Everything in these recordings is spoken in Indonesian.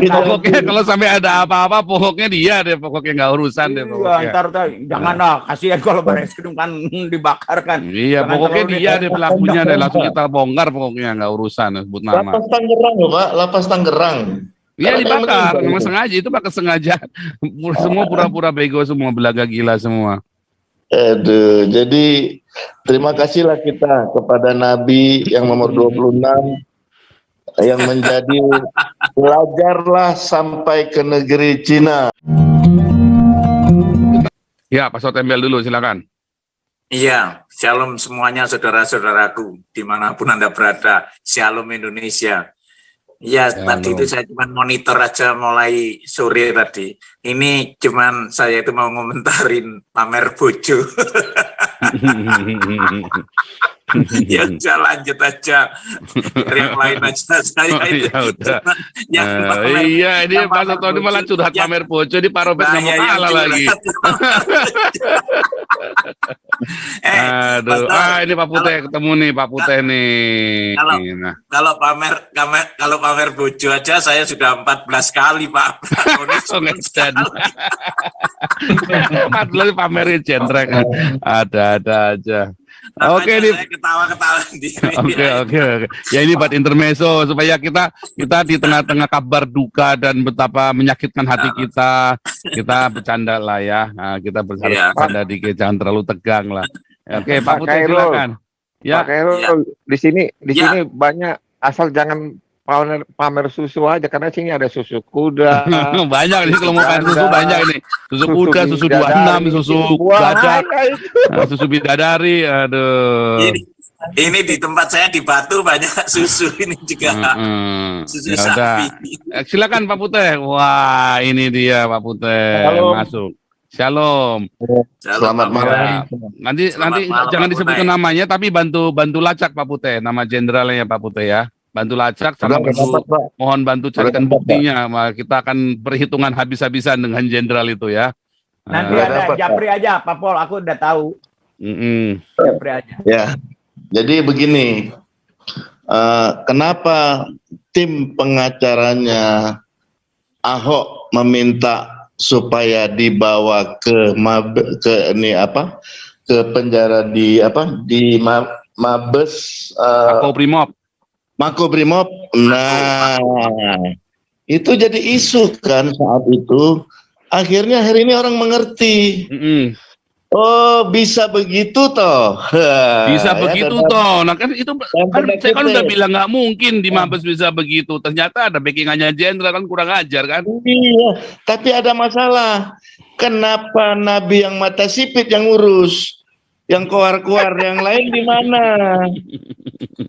Pokoknya kalau sampai ada apa-apa, pokoknya dia deh, pokoknya nggak urusan deh. Iya, ntar janganlah, kasihan kalau Bareskrim kan dibakar kan. Iya, Jangan pokoknya terlalu dia deh pelakunya deh, langsung Pak. kita bongkar pokoknya nggak urusan sebut nama. Lapas Tangerang loh Pak, Lapas Tangerang. Iya Kalau dibakar, memang memang sengaja itu pakai sengaja. Semua pura-pura bego semua, belaga gila semua. Aduh, jadi terima kasihlah kita kepada Nabi yang nomor 26 yang menjadi belajarlah sampai ke negeri Cina. Ya, Pak Sotembel dulu, silakan. Iya, shalom semuanya saudara-saudaraku, dimanapun Anda berada, shalom Indonesia. Ya, tadi itu saya cuma monitor aja mulai sore tadi. Ini cuman saya itu mau ngomentarin pamer bojo. Ya udah lanjut aja. Yang lain aja saya itu. Ya udah. Iya, ini Pak Soto ini malah curhat pamer bojo, di Parobet nggak mau kalah lagi. Aduh, ini Pak Putih ketemu nih, Pak Putih nih. Kalau pamer bojo aja saya sudah 14 kali, Pak. Empat belas pamerin jentrek, ada aja. Oke nih. Saya ketawa-ketawa sendiri. Oke. Ya ini buat intermezzo supaya kita di tengah-tengah kabar duka dan betapa menyakitkan hati kita bercanda lah ya. Nah, kita bercanda dikit, jangan terlalu tegang lah. Oke, Pak Putih silakan. Ya. Pak Khairul, di sini banyak, asal jangan pamer susu aja, karena sini ada susu kuda. Banyak nih kalau mau pamer susu, banyak ini. Susu kuda, susu 26, susu badak, susu bidadari. Aduh. Ini di tempat saya di Batu banyak susu ini juga. Susu sapi. Silakan Pak Putih. Wah, ini dia Pak Putih masuk. Shalom. Selamat malam. Nanti jangan disebutkan namanya, tapi bantu lacak Pak Putih, nama jenderalnya Pak Putih ya. Bantu lacak, mohon bantu carikan buktinya. Kita akan perhitungan habis-habisan dengan jenderal itu ya. Nanti ada Japri aja, Pak Pol, aku udah tahu. Japri aja. Ya, jadi begini, kenapa tim pengacaranya Ahok meminta supaya dibawa ke penjara di Mabes Makobrimob. Nah, itu jadi isu kan saat itu. Akhirnya hari ini orang mengerti. Oh, bisa begitu toh. Bisa begitu toh. Nah kan itu saya kan udah bilang nggak mungkin di Mabes bisa begitu. Ternyata ada backingannya jenderal, kan kurang ajar kan. Iya, tapi ada masalah. Kenapa Nabi yang mata sipit yang urus? Yang keluar-keluar, yang lain di mana?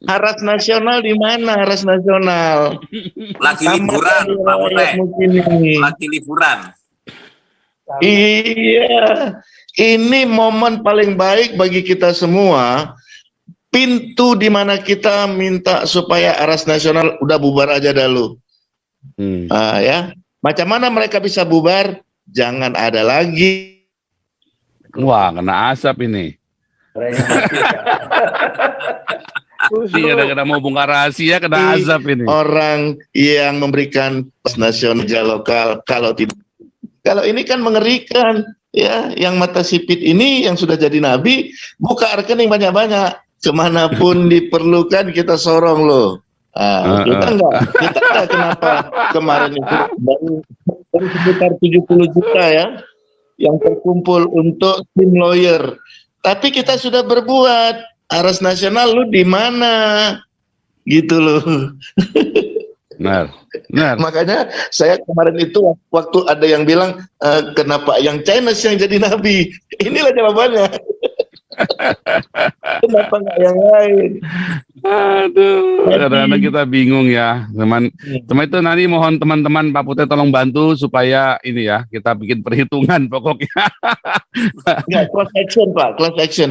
Haras nasional di mana? Haras nasional. Lagi liburan, Pak Putih. Lagi liburan. Iya. Ini momen paling baik bagi kita semua. Pintu di mana kita minta supaya Haras nasional udah bubar aja dulu. Ya. Macam mana mereka bisa bubar? Jangan ada lagi. Wah, kena asap ini. Kadang-kadang mau bongkar rahasia kena azab ini. Orang yang memberikan nasional lokal, kalau ini kan mengerikan ya, yang mata sipit ini yang sudah jadi nabi, buka rekening banyak-banyak, kemanapun diperlukan kita sorong loh. Kita enggak kenapa kemarin itu baru sekitar 70 juta ya yang terkumpul untuk tim lawyer. Tapi kita sudah berbuat. Haras nasional lu di mana? Gitu loh. Benar. Makanya saya kemarin itu waktu ada yang bilang kenapa yang Chinese yang jadi nabi? Inilah jawabannya. Kenapa nggak yang lain? Aduh, kadang-kadang kita bingung ya, teman. Itu nanti mohon teman-teman Pak Putih tolong bantu supaya ini ya kita bikin perhitungan pokoknya. Ya, class action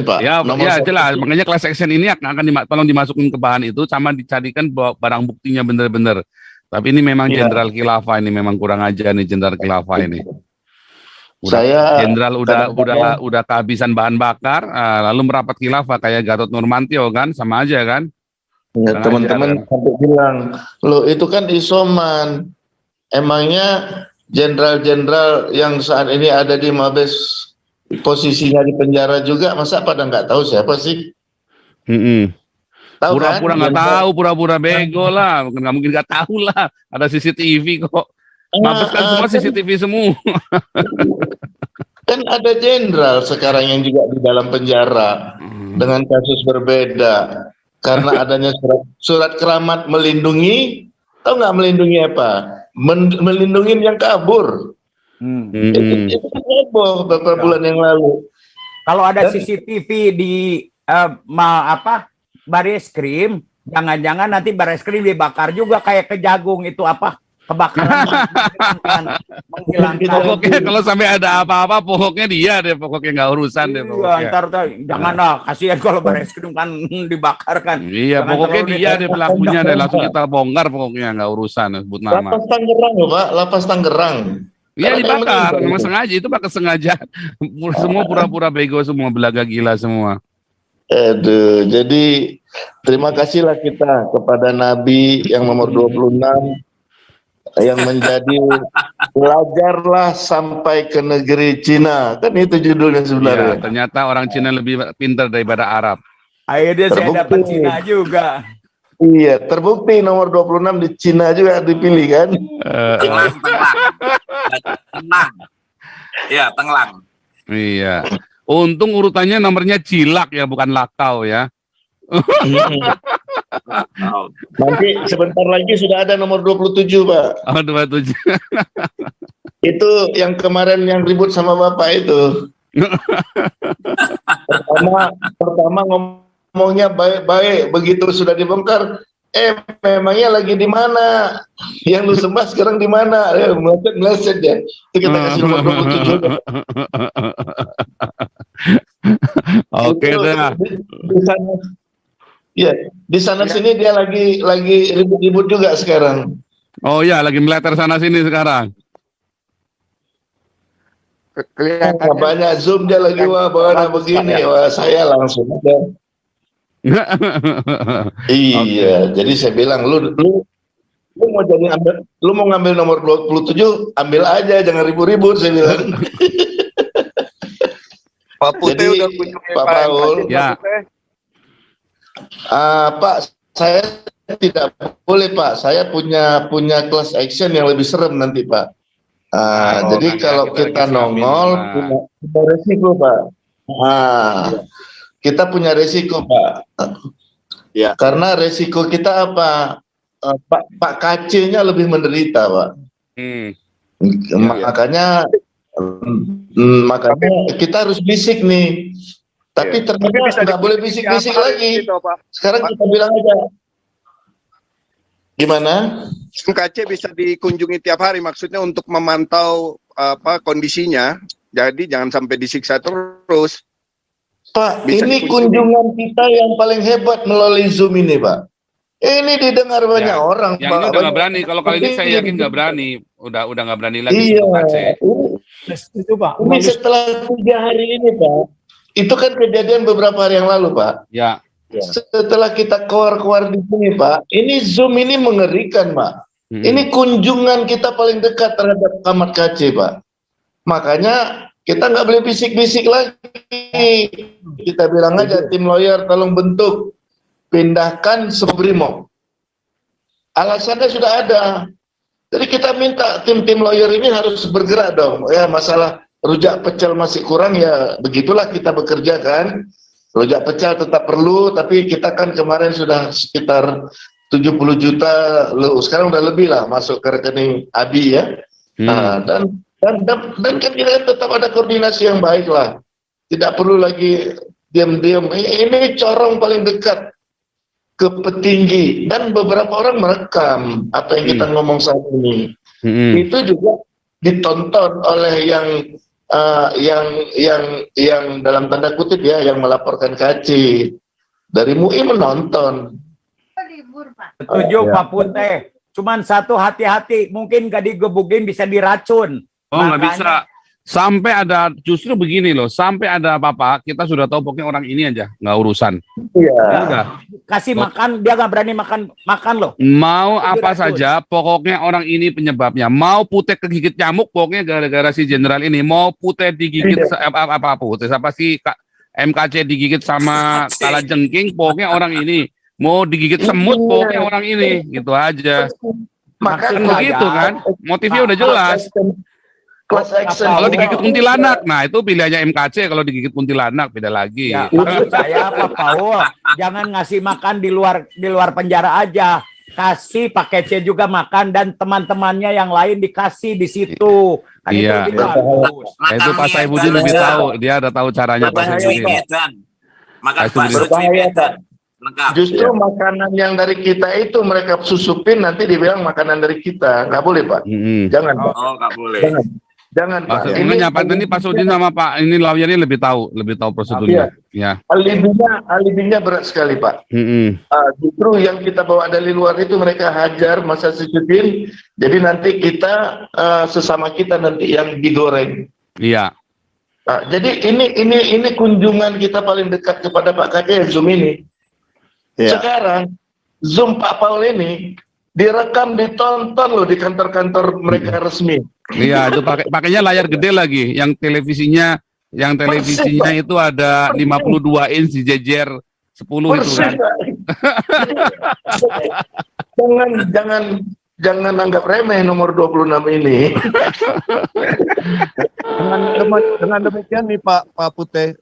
Pak. Ya, jelas. Makanya class action ini akan tolong dimasukin ke bahan itu, sama dicarikan barang buktinya benar-benar. Tapi ini memang jenderal khilafah ini memang kurang aja nih jenderal khilafah ini. Jenderal udah kehabisan bahan bakar, lalu merapat khilafah kayak Gatot Nurmantio kan, sama aja kan. Ya, teman-teman sampai bilang, lo itu kan isoman. emangnya jenderal-jenderal yang saat ini ada di Mabes posisinya di penjara juga, masa pada nggak tahu siapa sih? Tahu kan? Pura-pura nggak tahu, pura-pura bego lah, nggak mungkin nggak tahu lah. Ada CCTV kok. Mabes kan semua CCTV semua. Kan ada jenderal sekarang yang juga di dalam penjara dengan kasus berbeda karena adanya surat keramat melindungi. Tahu nggak melindungi apa? Melindungi yang kabur. Itu heboh beberapa bulan yang lalu. Kalau ada CCTV di Bareskrim, jangan-jangan nanti Bareskrim dibakar juga kayak Kejagung itu apa? Kebakaran menghilangkan. Pokoknya kalau sampai ada apa-apa, pokoknya dia deh, pokoknya nggak urusan deh. Iya, ntar janganlah, kasihan kalau Bareskrim kan dibakar kan. Iya, pokoknya dia deh pelakunya deh, langsung kita bongkar pokoknya, nggak urusan sebut nama. Lapas Tangerang loh Pak, Lapas Tangerang. Iya dibakar, memang sengaja, itu pakai sengaja. Semua pura-pura bego semua, belaga gila semua. Aduh, jadi terima kasihlah kita kepada Nabi yang nomor 26 yang menjadi belajarlah sampai ke negeri Cina. Kan itu judulnya sebenarnya. Ya, ternyata orang Cina lebih pintar daripada Arab. Akhirnya saya dapat Cina juga. Iya, terbukti nomor 26 di Cina juga dipilih kan. Tenglang. Ya, Tenglang. Iya. Untung urutannya nomornya Cilak ya, bukan Lakau ya. Nanti sebentar lagi sudah ada nomor 27 Pak. Oh 27. Itu yang kemarin yang ribut sama Bapak itu. pertama ngomongnya baik-baik, begitu sudah dibongkar, memangnya lagi di mana? Yang lu sembah sekarang di mana? Meleset ya. Itu kita kasih nomor 27. Oke dah. Di sana, ya, di sana sini dia lagi ribut-ribut juga sekarang. Oh ya, lagi meleter sana sini sekarang. Kelihatannya banyak zoom dia lagi, wah bagaimana begini, wah saya langsung aja. Iya, jadi saya bilang lu mau jadi lu mau ngambil nomor 27, ambil aja, jangan ribut-ribut, saya bilang. Pak Putih udah Pak Paul. Ya. Pak, saya tidak boleh Pak. Saya punya class action yang lebih serem nanti Pak. Jadi kalau kita nongol punya resiko Pak. Kita punya resiko Pak. Ya. Karena resiko kita apa? Pak KC-nya lebih menderita Pak. Makanya kita harus bisik nih. Tapi ternyata nggak boleh bisik-bisik lagi. Gitu, sekarang kita bilang aja. Gimana? KC bisa dikunjungi tiap hari, maksudnya untuk memantau kondisinya. Jadi jangan sampai disiksa terus. Pak, ini kunjungan kita yang paling hebat melalui Zoom ini, Pak. Ini didengar banyak orang. Yang ini udah nggak berani. Kalau kali ini saya yakin nggak berani. Udah nggak berani lagi. Iya. Ini setelah 3 hari ini, Pak. Itu kan kejadian beberapa hari yang lalu, Pak. Ya. Setelah kita keluar di sini, Pak, ini Zoom ini mengerikan, Pak. Ini kunjungan kita paling dekat terhadap Camat KC, Pak. Makanya kita nggak boleh bisik-bisik lagi. Kita bilang aja, tim lawyer tolong bentuk, pindahkan Brimob. Alasannya sudah ada. Jadi kita minta tim lawyer ini harus bergerak dong. Ya, masalah rujak pecel masih kurang, ya begitulah kita bekerja kan. Rujak pecel tetap perlu, tapi kita kan kemarin sudah sekitar 70 juta, sekarang udah lebih lah masuk ke rekening Abi ya. Dan kan kita tetap ada koordinasi yang baik lah. Tidak perlu lagi diam-diam. Ini corong paling dekat ke petinggi, dan beberapa orang merekam apa yang kita ngomong saat ini. Itu juga ditonton oleh yang dalam tanda kutip ya, yang melaporkan KC. Dari MUI menonton. Setuju Pak Putih. Cuman satu, hati-hati, mungkin gak digebukin bisa diracun. Oh nggak bisa. Sampai ada, justru begini loh, sampai ada apa-apa, kita sudah tahu pokoknya orang ini aja, nggak urusan. Iya. Ya udah, Kasih makan, dia nggak berani makan loh. mau Itu apa racun. saja, pokoknya orang ini penyebabnya. Mau Putih kegigit nyamuk, pokoknya gara-gara si jenderal ini. Mau Putih digigit apa Putih, apa sih MKC digigit sama kalajengking, pokoknya orang ini. Mau digigit semut, pokoknya orang ini, gitu aja. Maka Kan Maksudnya begitu kan, motifnya udah jelas. Class action. Kalau digigit kuntilanak, nah itu pilihannya MKC. Kalau digigit kuntilanak beda lagi. Ya, maksud saya apa, Paul? Jangan ngasih makan di luar penjara aja. Kasih pakai C juga makan dan teman-temannya yang lain dikasih di situ. Kan Iya. itu lebih bagus. Nah, itu Pak Saifuddin lebih tahu, dia ada tahu caranya Pak Saifuddin. Makan Itu bakso berbahaya, Cuimedan. Lengkap. Justru makanan yang dari kita itu mereka susupin nanti dibilang makanan dari kita. Nggak boleh, Pak. Jangan, Pak. Oh, nggak boleh. Jangan, Pak. Maksudnya ini Pak Sudin sama Pak ini lawyernya lebih tahu prosedurnya. Ya. Alibinya berat sekali, Pak. Justru yang kita bawa dari luar itu mereka hajar masa Syuuddin. Jadi nanti kita sesama kita nanti yang digoreng. Iya. Jadi ini kunjungan kita paling dekat kepada Pak KJ Zoom ini. Sekarang Zoom Pak Paul ini direkam, ditonton loh di kantor-kantor mereka resmi. Iya, itu pakainya layar gede lagi. Yang televisinya itu ada 52 inch dijejer 10 itu kan. Jangan anggap remeh nomor 26 ini. Dengan demikian nih Pak Putih,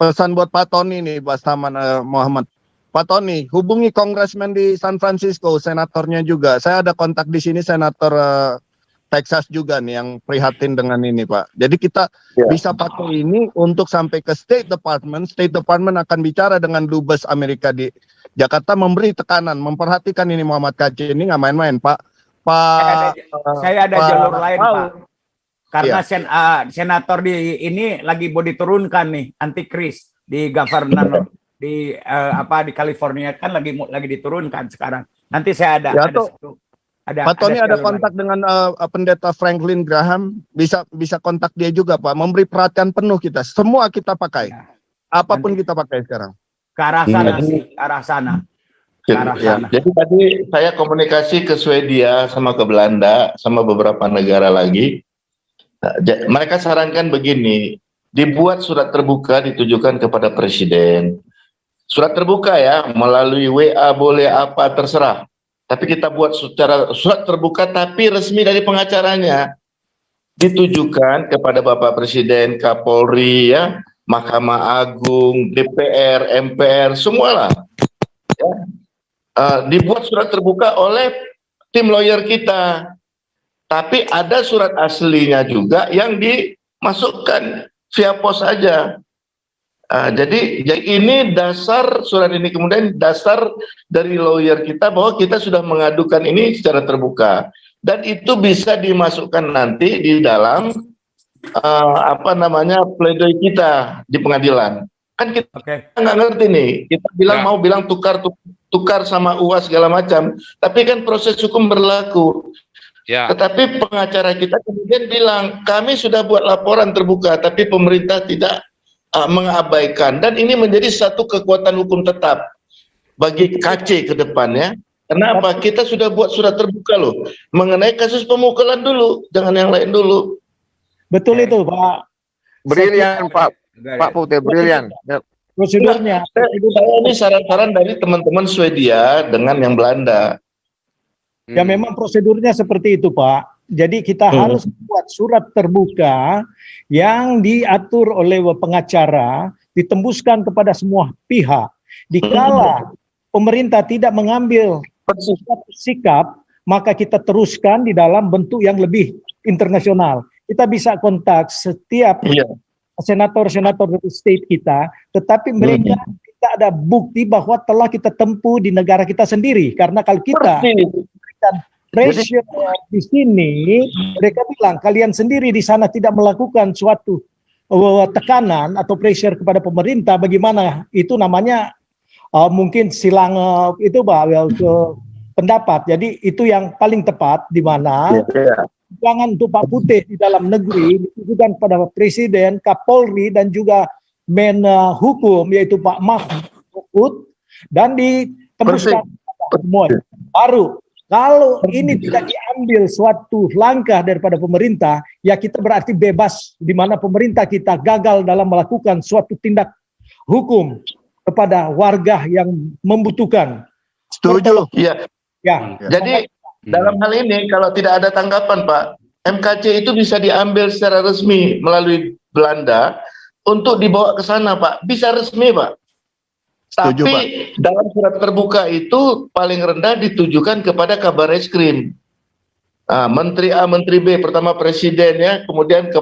pesan buat Pak Tony nih, Pak Saman Muhammad. Pak Tony, hubungi kongresmen di San Francisco, senatornya juga. Saya ada kontak di sini, senator Texas juga nih yang prihatin dengan ini, Pak. Jadi kita bisa pakai ini untuk sampai ke State Department. State Department akan bicara dengan Dubes Amerika di Jakarta, memberi tekanan, memperhatikan ini Muhammad KC ini nggak main-main, Pak. Saya ada jalur lain, Pak. Karena Iya. senator di ini lagi mau diturunkan nih, antikris di governor di di California kan lagi diturunkan sekarang. Nanti saya ada Pak Tony ada kontak dengan pendeta Franklin Graham, bisa kontak dia juga, Pak. Memberi perhatian penuh kita, semua kita pakai, apapun kita pakai sekarang. Ke arah sana sih, ke arah sana. Ke arah sana. Jadi tadi saya komunikasi ke Swedia sama ke Belanda sama beberapa negara lagi. Mereka sarankan begini, dibuat surat terbuka ditujukan kepada Presiden. Surat terbuka ya, melalui WA boleh apa terserah. Tapi kita buat secara surat terbuka tapi resmi dari pengacaranya. Ditujukan kepada Bapak Presiden, Kapolri ya, Mahkamah Agung, DPR, MPR, semualah. Ya. Dibuat surat terbuka oleh tim lawyer kita. Tapi ada surat aslinya juga yang dimasukkan via pos aja. Jadi ini dasar surat ini, kemudian dasar dari lawyer kita bahwa kita sudah mengadukan ini secara terbuka dan itu bisa dimasukkan nanti di dalam pledoi kita di pengadilan. Kan kita nggak ngerti nih, kita bilang mau bilang tukar sama UAS segala macam, tapi kan proses hukum berlaku. Tetapi pengacara kita kemudian bilang kami sudah buat laporan terbuka, tapi pemerintah tidak mengabaikan, dan ini menjadi satu kekuatan hukum tetap bagi KC ke depannya. Kenapa? Kita sudah buat surat terbuka loh mengenai kasus pemukulan dulu, jangan yang lain dulu. Betul itu, Pak. Brilian, Pak Putih, brilian. Prosedurnya. Saya ini saran-saran dari teman-teman Swedia dengan yang Belanda. Ya memang prosedurnya seperti itu, Pak. Jadi kita harus buat surat terbuka yang diatur oleh pengacara, ditembuskan kepada semua pihak. Dikala pemerintah tidak mengambil sikap, maka kita teruskan di dalam bentuk yang lebih internasional. Kita bisa kontak setiap senator-senator dari state kita, tetapi mereka tidak ada bukti bahwa telah kita tempuh di negara kita sendiri. Karena kalau kita memberikan pressure di sini, mereka bilang kalian sendiri di sana tidak melakukan suatu tekanan atau pressure kepada pemerintah. Bagaimana itu namanya mungkin silang pendapat. Jadi itu yang paling tepat di mana Jangan untuk Pak Putih di dalam negeri ditujukan kepada Presiden, Kapolri dan juga Menhukum yaitu Pak Mahfud dan ditembuskan semua. Baru kalau ini tidak diambil suatu langkah daripada pemerintah, ya kita berarti bebas di mana pemerintah kita gagal dalam melakukan suatu tindak hukum kepada warga yang membutuhkan. Setuju. Iya. Ya. Jadi dalam hal ini kalau tidak ada tanggapan Pak, MKC itu bisa diambil secara resmi melalui Belanda untuk dibawa ke sana Pak. Bisa resmi Pak. Setuju, Tapi dalam surat terbuka itu paling rendah ditujukan kepada Kabar Eskrim. Nah, Menteri A, Menteri B, pertama Presiden ya, kemudian ke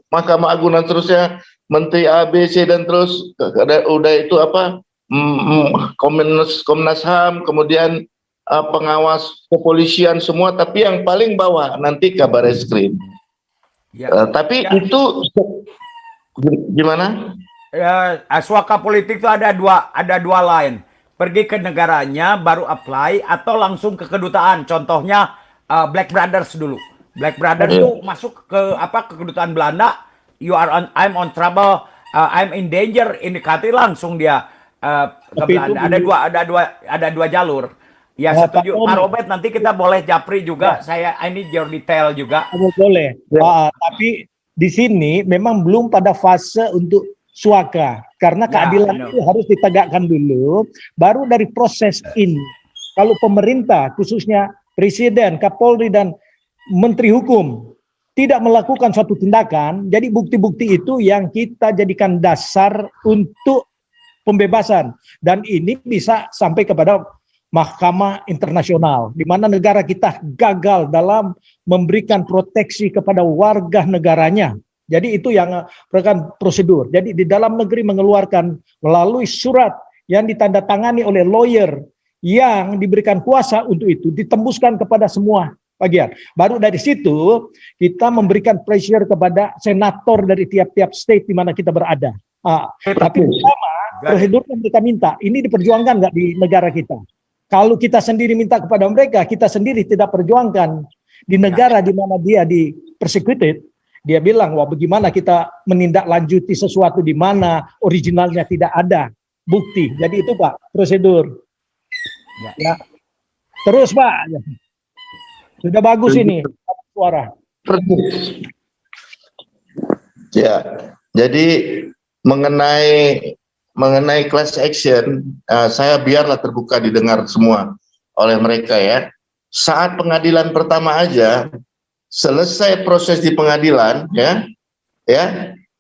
Mahkamah Agung dan seterusnya, Menteri A, B, C dan terus udah itu apa? Komnas HAM, kemudian pengawas kepolisian semua, tapi yang paling bawah nanti Kabar Eskrim. Ya. Tapi itu gimana? Ya, suaka politik itu ada dua line. Pergi ke negaranya baru apply atau langsung ke kedutaan. Contohnya Black Brothers dulu. Black Brothers itu masuk ke kedutaan Belanda. I'm on trouble, I'm in danger, indikasi langsung dia ke Belanda. Ada dua jalur. Ya setuju Pak Robert, nanti kita boleh japri juga. Saya ini your detail juga. Boleh. Tapi di sini memang belum pada fase untuk suaka karena keadilan itu harus ditegakkan dulu, baru dari proses ini. Kalau pemerintah khususnya Presiden, Kapolri dan Menteri Hukum tidak melakukan suatu tindakan, jadi bukti-bukti itu yang kita jadikan dasar untuk pembebasan, dan ini bisa sampai kepada Mahkamah Internasional, di mana negara kita gagal dalam memberikan proteksi kepada warga negaranya. Jadi itu yang merupakan prosedur. Jadi di dalam negeri mengeluarkan melalui surat yang ditandatangani oleh lawyer yang diberikan kuasa untuk itu, ditembuskan kepada semua bagian. Baru dari situ kita memberikan pressure kepada senator dari tiap-tiap state di mana kita berada. Tapi pertama prosedur yang mereka minta, ini diperjuangkan nggak di negara kita? Kalau kita sendiri minta kepada mereka, kita sendiri tidak perjuangkan di negara di mana dia di persecuted, dia bilang, wah bagaimana kita menindaklanjuti sesuatu di mana originalnya tidak ada bukti. Jadi itu Pak, prosedur. Ya. Terus Pak, sudah bagus ini suara. Ya, jadi mengenai class action, saya biarlah terbuka didengar semua oleh mereka ya. Saat pengadilan pertama aja, selesai proses di pengadilan ya,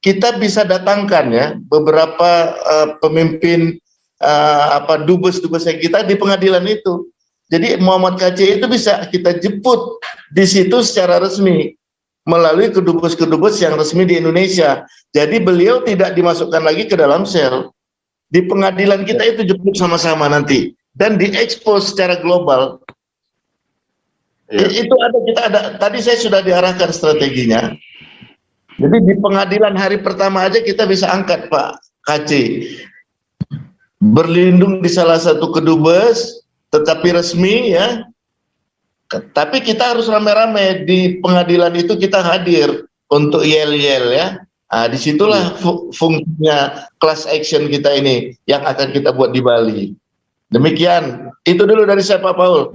kita bisa datangkan ya beberapa pemimpin dubes-dubesnya kita di pengadilan itu. Jadi Muhammad KC itu bisa kita jemput di situ secara resmi melalui kedubes-kedubes yang resmi di Indonesia. Jadi beliau tidak dimasukkan lagi ke dalam sel. Di pengadilan kita itu jemput sama-sama nanti dan diekspos secara global. Itu kita ada. Tadi saya sudah diarahkan strateginya. Jadi di pengadilan hari pertama aja kita bisa angkat Pak KC berlindung di salah satu kedubes, tetapi resmi ya. Tapi kita harus rame-rame di pengadilan itu, kita hadir untuk yel-yel ya. Nah, disitulah fungsinya class action kita ini yang akan kita buat di Bali. Demikian, itu dulu dari saya Pak Paul.